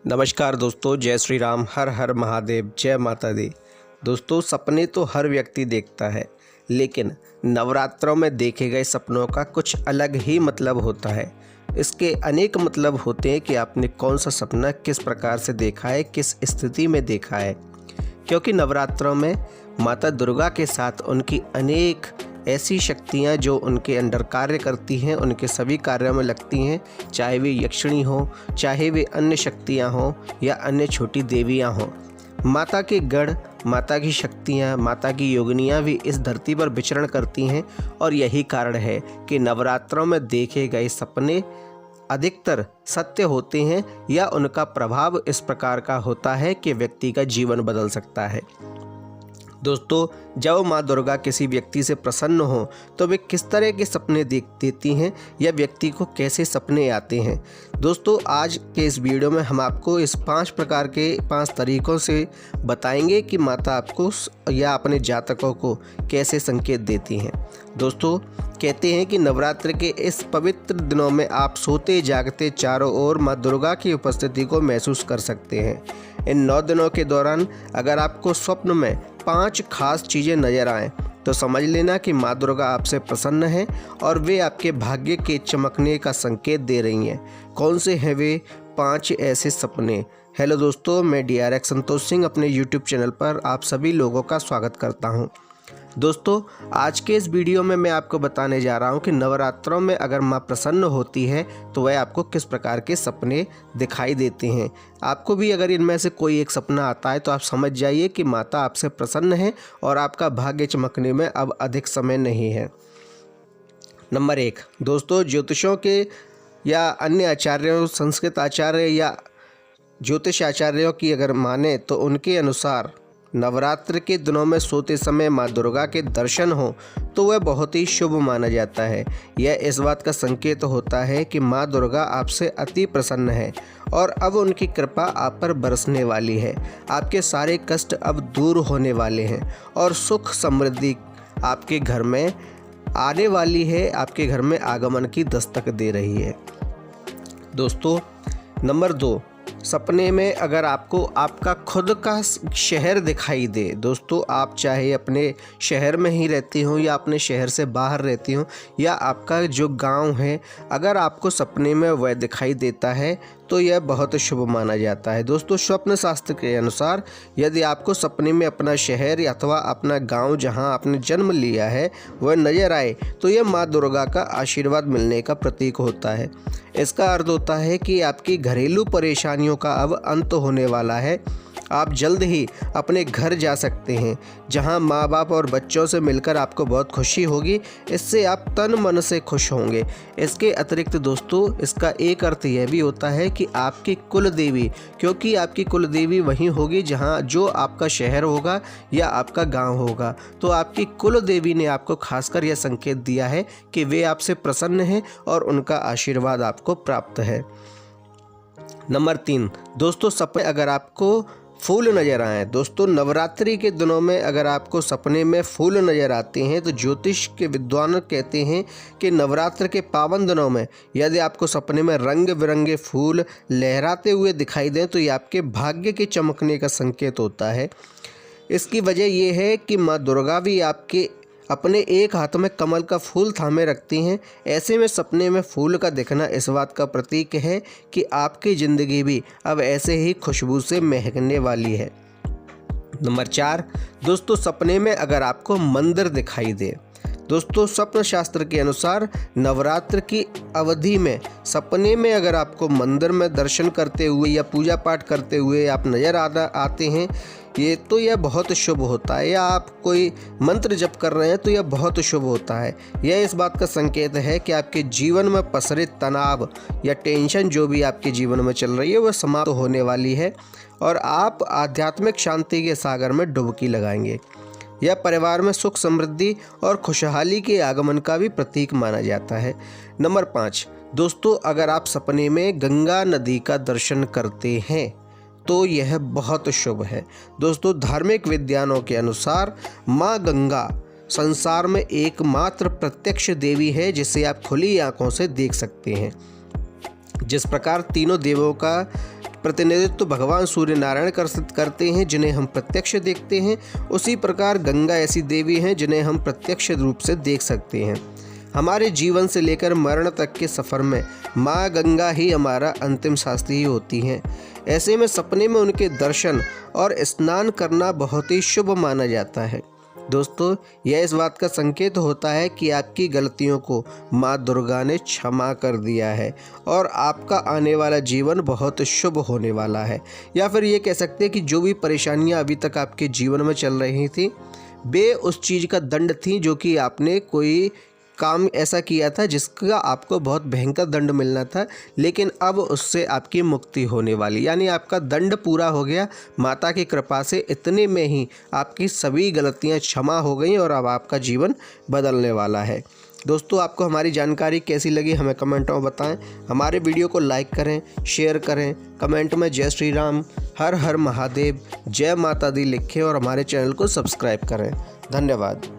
नमस्कार दोस्तों, जय श्री राम, हर हर महादेव, जय माता दी। दोस्तों, सपने तो हर व्यक्ति देखता है, लेकिन नवरात्रों में देखे गए सपनों का कुछ अलग ही मतलब होता है। इसके अनेक मतलब होते हैं कि आपने कौन सा सपना किस प्रकार से देखा है, किस स्थिति में देखा है। क्योंकि नवरात्रों में माता दुर्गा के साथ उनकी अनेक ऐसी शक्तियाँ जो उनके अंडर कार्य करती हैं, उनके सभी कार्यों में लगती हैं, चाहे वे यक्षिणी हो, चाहे वे अन्य शक्तियाँ हों या अन्य छोटी देवियाँ हों। माता के गढ़, माता की शक्तियाँ, माता की योगिनियाँ भी इस धरती पर विचरण करती हैं और यही कारण है कि नवरात्रों में देखे गए सपने अधिकतर सत्य होते हैं या उनका प्रभाव इस प्रकार का होता है कि व्यक्ति का जीवन बदल सकता है। दोस्तों, जब माँ दुर्गा किसी व्यक्ति से प्रसन्न हो तो वे किस तरह के सपने देती हैं या व्यक्ति को कैसे सपने आते हैं। दोस्तों, आज के इस वीडियो में हम आपको इस 5 प्रकार के 5 तरीक़ों से बताएंगे कि माता आपको या अपने जातकों को कैसे संकेत देती हैं। दोस्तों, कहते हैं कि नवरात्र के इस पवित्र दिनों में आप सोते जागते चारों ओर माँ दुर्गा की उपस्थिति को महसूस कर सकते हैं। इन 9 दिनों के दौरान अगर आपको स्वप्न में 5 खास चीज़ें नज़र आएँ तो समझ लेना कि माँ दुर्गा आपसे प्रसन्न हैं और वे आपके भाग्य के चमकने का संकेत दे रही हैं। कौन से हैं वे 5 ऐसे सपने? हेलो दोस्तों, मैं DRX संतोष सिंह अपने YouTube चैनल पर आप सभी लोगों का स्वागत करता हूं। दोस्तों, आज के इस वीडियो में मैं आपको बताने जा रहा हूं कि नवरात्रों में अगर माँ प्रसन्न होती है तो वह आपको किस प्रकार के सपने दिखाई देते हैं। आपको भी अगर इनमें से कोई एक सपना आता है तो आप समझ जाइए कि माता आपसे प्रसन्न है और आपका भाग्य चमकने में अब अधिक समय नहीं है। नंबर 1, दोस्तों, ज्योतिषों के या अन्य आचार्यों, संस्कृत आचार्य या ज्योतिष आचार्यों की अगर माने तो उनके अनुसार नवरात्र के दिनों में सोते समय माँ दुर्गा के दर्शन हो तो वह बहुत ही शुभ माना जाता है। यह इस बात का संकेत होता है कि माँ दुर्गा आपसे अति प्रसन्न है और अब उनकी कृपा आप पर बरसने वाली है। आपके सारे कष्ट अब दूर होने वाले हैं और सुख समृद्धि आपके घर में आने वाली है, आपके घर में आगमन की दस्तक दे रही है। दोस्तों, नंबर 2, सपने में अगर आपको आपका खुद का शहर दिखाई दे। दोस्तों, आप चाहे अपने शहर में ही रहती हो या अपने शहर से बाहर रहती हो या आपका जो गांव है, अगर आपको सपने में वह दिखाई देता है तो यह बहुत शुभ माना जाता है। दोस्तों, स्वप्न शास्त्र के अनुसार यदि आपको सपने में अपना शहर अथवा अपना गांव जहां आपने जन्म लिया है वह नजर आए तो यह माँ दुर्गा का आशीर्वाद मिलने का प्रतीक होता है। इसका अर्थ होता है कि आपकी घरेलू परेशानियों का अब अंत होने वाला है। आप जल्द ही अपने घर जा सकते हैं जहां माँ बाप और बच्चों से मिलकर आपको बहुत खुशी होगी। इससे आप तन मन से खुश होंगे। इसके अतिरिक्त दोस्तों, इसका एक अर्थ यह भी होता है कि आपकी कुल देवी, क्योंकि आपकी कुल देवी वहीं होगी जहां जो आपका शहर होगा या आपका गांव होगा, तो आपकी कुल देवी ने आपको खासकर यह संकेत दिया है कि वे आपसे प्रसन्न हैं और उनका आशीर्वाद आपको प्राप्त है। नंबर 3, दोस्तों, सपने अगर आपको फूल नज़र आए। दोस्तों, नवरात्रि के दिनों में अगर आपको सपने में फूल नज़र आते हैं तो ज्योतिष के विद्वान कहते हैं कि नवरात्र के पावन दिनों में यदि आपको सपने में रंग बिरंगे फूल लहराते हुए दिखाई दें तो ये आपके भाग्य के चमकने का संकेत होता है। इसकी वजह यह है कि माँ दुर्गा भी आपके अपने एक हाथ में कमल का फूल थामे रखती हैं। ऐसे में सपने में फूल का दिखना इस बात का प्रतीक है कि आपकी ज़िंदगी भी अब ऐसे ही खुशबू से महकने वाली है। नंबर 4, दोस्तों, सपने में अगर आपको मंदिर दिखाई दे। दोस्तों, स्वप्न शास्त्र के अनुसार नवरात्र की अवधि में सपने में अगर आपको मंदिर में दर्शन करते हुए या पूजा पाठ करते हुए आप नज़र आते हैं यह बहुत शुभ होता है, या आप कोई मंत्र जप कर रहे हैं तो यह बहुत शुभ होता है। यह इस बात का संकेत है कि आपके जीवन में पसरे तनाव या टेंशन जो भी आपके जीवन में चल रही है वह समाप्त होने वाली है और आप आध्यात्मिक शांति के सागर में डुबकी लगाएंगे। यह परिवार में सुख समृद्धि और खुशहाली के आगमन का भी प्रतीक माना जाता है। नंबर 5, दोस्तों, अगर आप सपने में गंगा नदी का दर्शन करते हैं तो यह बहुत शुभ है। दोस्तों, धार्मिक विद्वानों के अनुसार माँ गंगा संसार में एकमात्र प्रत्यक्ष देवी है जिसे आप खुली आंखों से देख सकते हैं। जिस प्रकार तीनों देवों का प्रतिनिधित्व भगवान सूर्य नारायण करते हैं जिन्हें हम प्रत्यक्ष देखते हैं, उसी प्रकार गंगा ऐसी देवी हैं जिन्हें हम प्रत्यक्ष रूप से देख सकते हैं। हमारे जीवन से लेकर मरण तक के सफ़र में माँ गंगा ही हमारा अंतिम शास्त्री होती हैं। ऐसे में सपने में उनके दर्शन और स्नान करना बहुत ही शुभ माना जाता है। दोस्तों, यह इस बात का संकेत होता है कि आपकी गलतियों को माँ दुर्गा ने क्षमा कर दिया है और आपका आने वाला जीवन बहुत शुभ होने वाला है। या फिर ये कह सकते हैं कि जो भी परेशानियाँ अभी तक आपके जीवन में चल रही थी, वे उस चीज़ का दंड थी जो कि आपने कोई काम ऐसा किया था जिसका आपको बहुत भयंकर दंड मिलना था, लेकिन अब उससे आपकी मुक्ति होने वाली, यानी आपका दंड पूरा हो गया। माता की कृपा से इतने में ही आपकी सभी गलतियां क्षमा हो गई और अब आपका जीवन बदलने वाला है। दोस्तों, आपको हमारी जानकारी कैसी लगी हमें कमेंटों में बताएं। हमारे वीडियो को लाइक करें, शेयर करें, कमेंट में जय श्री राम, हर हर महादेव, जय माता दी लिखें और हमारे चैनल को सब्सक्राइब करें। धन्यवाद।